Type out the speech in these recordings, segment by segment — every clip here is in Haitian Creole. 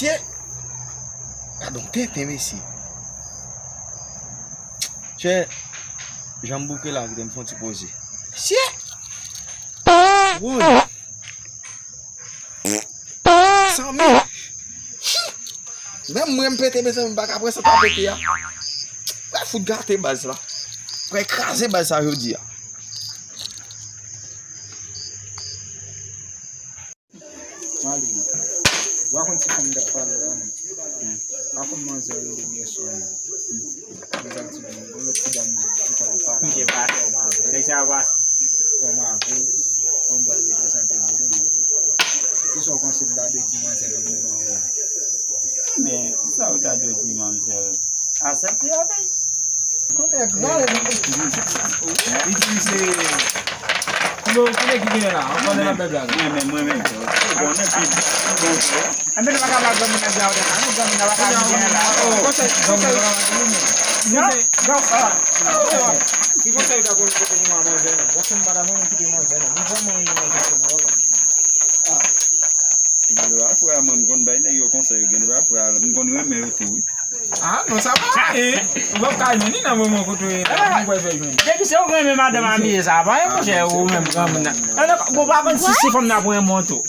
Monsieur, ah donc t'es monsieur. Che, j'aime beaucoup là, qui me font poser. Monsieur. Oui. 100 000. Même moi, je peux péter, mais ça ne va pas après ça, pas péter. Il faut gâter base là. Pour écraser base ça, je dis. Mali, wakati kumda pale yani. Hapo mwanzo ile ni swali. Mzanzi ngolo tidamu kwa Nje basi o deixa basi. Oma ko omba ile sante ngolo. Isso considerado de mais é no Mais ça ou t'as de dimension. Accepter avec. Como que viene lá? Vamos lá beber. Moi-même. On est plus. Ame na baka bago na jaw de ano gam na baka na la. Que consegue dar coisa que uma mãozena? Você não para mão que mãozena. Não vamos ir mais Agora foi a mão quando bem eu consigo agora foi a quando eu me tu. Ah, não sabe? Vou ficar menino na mão que tu não vai ver junto. Deve ser o mesmo madame a minha, sabe? É o mesmo gama na. Ela vou babar se for na boa moto.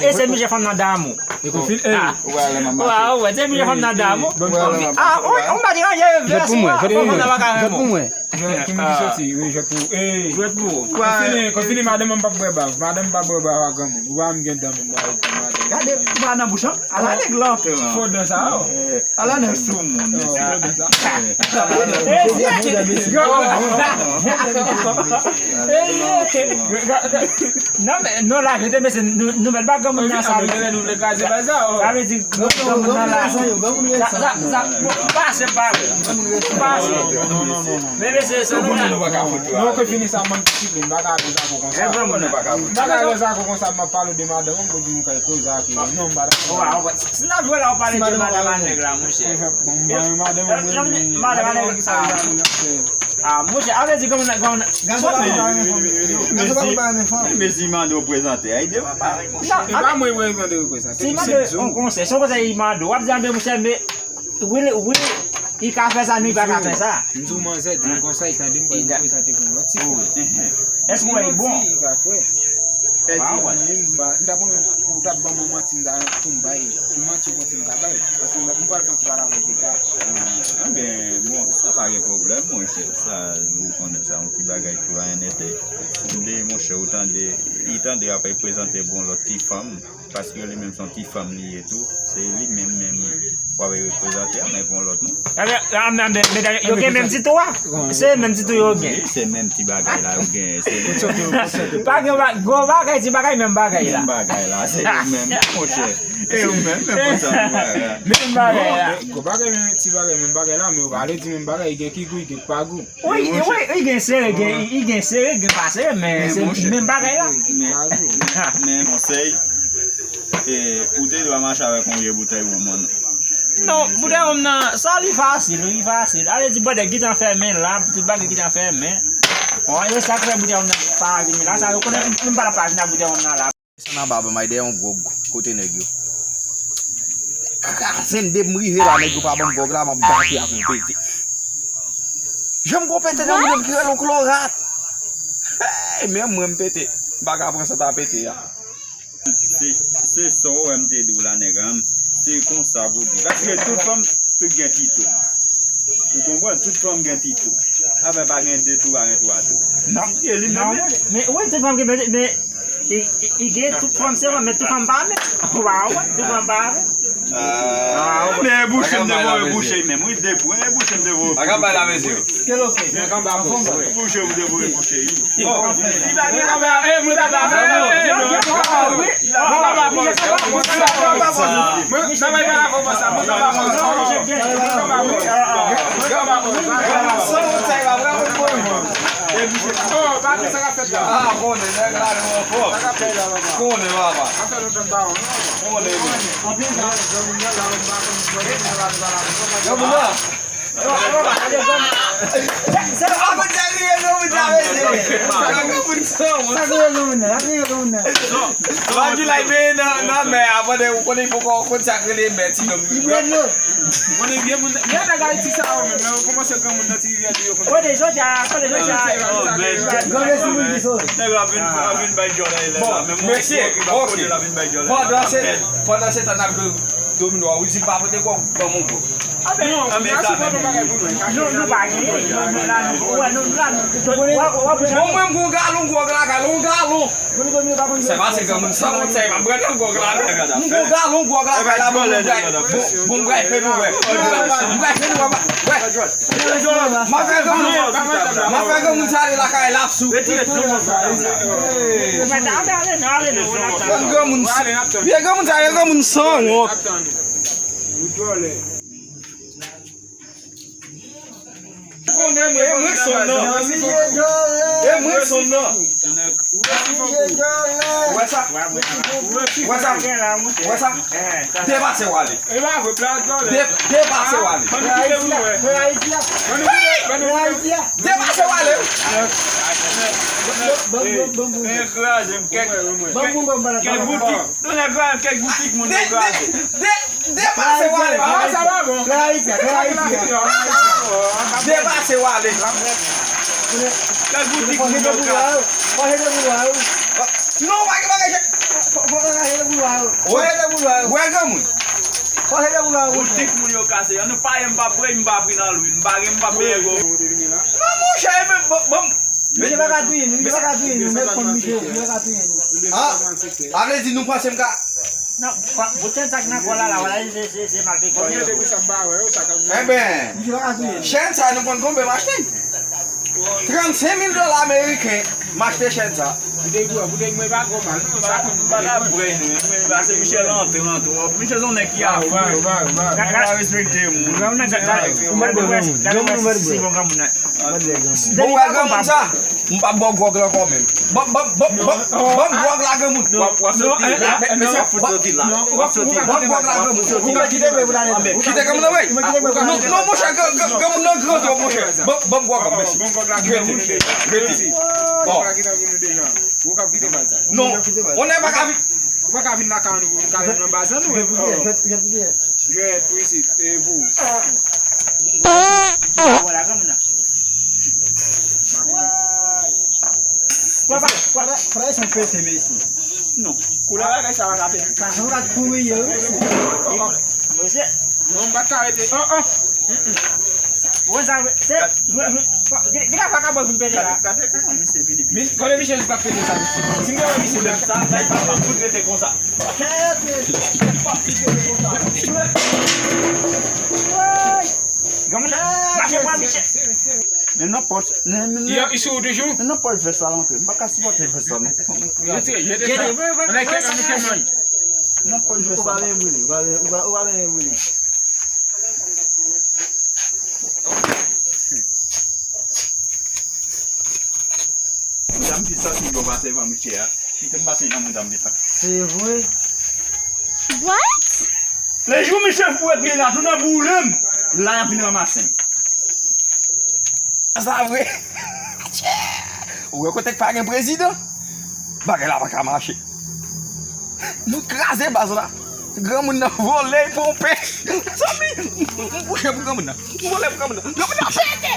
Esse é minha fama na damo. Uau, esse é minha fama na damo. Ah, on va dire il y a Je me dis aussi, oui, je peux. Je peux. Confine madame pas boire, madame pas boire gamme. Ou am gen dame. Regardez, va na bouchon. À la glante. Faut de ça. À la neuf tout monde. Non mais non là, je te mets nous met pas comme ça ça. Nous le cas c'est pas ça. Ça veut dire comme là. Ça passe pas. Passe. Mais c'est ça. Non que finit ça manque discipline, bagarre ça pour comme ça. Bagarre ça pour comme ça m'a parlé de madame, on peut dire quelque chose à qui. Non, madame. C'est là voilà on parle de madame Negra mon cher. Madame ah, moi j'ai allez dire comme Mais si mando présenter, il devrait pas. Et pas moi vendre quoi ça. Si on conseille, si on conseille il m'a doit dire mon cher mais oui il a fait ça, il va faire ça. Nous manger du conseil ça d'une bonne ça te font l'autre. Est-ce qu'on est bon? Ndapo utabba mama tinda tumbai tumachi ko tinda bai parce que on va faire ça avec Mais bon, ça pas de problème, mon cher. Ça, vous connaissez ça, un petit bagage qui va en être. Mon cher, autant de. Il tente de après présenter bon l'autre petite femme, parce que les mêmes sont petites femmes liées et tout. C'est lui-même pour représenter, mais bon l'autre non. Mais il y a même petit toi. C'est même petit toi. C'est même petit bagage là, c'est. Pas go bagage, petit bagage même bagage là. Même bagage là, c'est lui-même, mon cher. Et même pas ça. Même bagage là. go bagage petit bagage même bagage là, mais on va aller dire même bagage qui goût qui pas goût. Oui, il gagne serré, il gagne serré, il passe mais c'est même bagage là. Mais conseil et où tu dois marcher avec une bouteille au monde. Non, bouteille on a ça il facile. Allez dis pas de qui t'en fait main là, petit bagage qui t'en fait main. On est sacré bouteille on a pas venir là, ça on connaît même pas la page na bouteille on a là. Ça n'a pas mal de on gog côté nèg yo. Sen de mri là nèg pas bon gog là m'a gâté à compéter. J'aime compéter dans mon cœur on chlorate. Même moi me péter. Baga après ça t'a péter. C'est ça OMT de la nègre. C'est comme ça vous dire. Parce que toute femme peut gagner tout. Vous comprenez? Toute femme gagne tout. Avec pas gagne de tout, avec toi tout. Non. Mais oui, toute femme mais il gagne toute femme c'est mais toute femme pas mais waouh, toute femme pas. Mais bouche de vous, bouche même. Oui, des points, bouche de vous. Agaba la monsieur. Quel autre? Bouche de vous, bouche. Aku cari yang kamu cari. Aku bersama. Lagi lagi na me apa deh? Kau ni pokok aku cari ni me sih dong. Wani dia mun dia da ga ti sa o me como se como na ti dia dio ko. Pode jogar. Avin by Jordan. Merci. Ok. Pada saya tak nak domino. Aku sih apa deh kau kamu bu. No bagay. Ngomong gua galung. Saya masih kamu sama saya bukan gua galung. Gua galung. Bunga peru we. Maka kamu cari lah kayak lapsu. Biar kamu cari kamu song. Debate wali. No, vai. Butik mun yo kasih, anu pai Mbappe na luin, bagi Mbappe go. Kamu siapa bom? Ada di numpa semka. No, bukan tak nak bola lah, bola ini si Marti kau. Ben. Shenza numpa kombe masih. $35,000 Amerika masih Shenza. Bude mai ba go mal. Para brain, vai ser Michel ontem. Michel on é que a vai respeitar mu. Kau nak cakap, Bunga kamu sah. Empat gua gelar komen. Bom gua gelar kamu. Kita kamu nak wei? No musha kamu nak kau tu musha. Bom gua kamu. No, onde vai cair? Baka vin na kanu ka na baza no e je puisi e bu bola kamu nak. Para essa festa mesmo. No, kula ga sa ga pe Carro com eu. você. no baka ete Você sabe? Kita pakai baju beda. mi kole mi shel bakpe sa singa mi shel Tá, vai para tudo ter coisa. Kamu nak apa bici? Não pode, ya isu de jour não pode festa não, para se botar festa não. je de na ke kan ke man Não pode festa. Vale. Dam bisa sih gua bahasa sama Michel. Kita masih namun dam kita. C'est vrai. Les jours Michel buat bila tu nak bulan. Lah yang pindah masing. Sabe? O eu tenho que pagar o presidente. Bagai lá para cá, macho. Não crase basra. Gamo na volei pompe. Sabe? Puxa pro gamo na. Volei pro gamo na. Gamo na pete.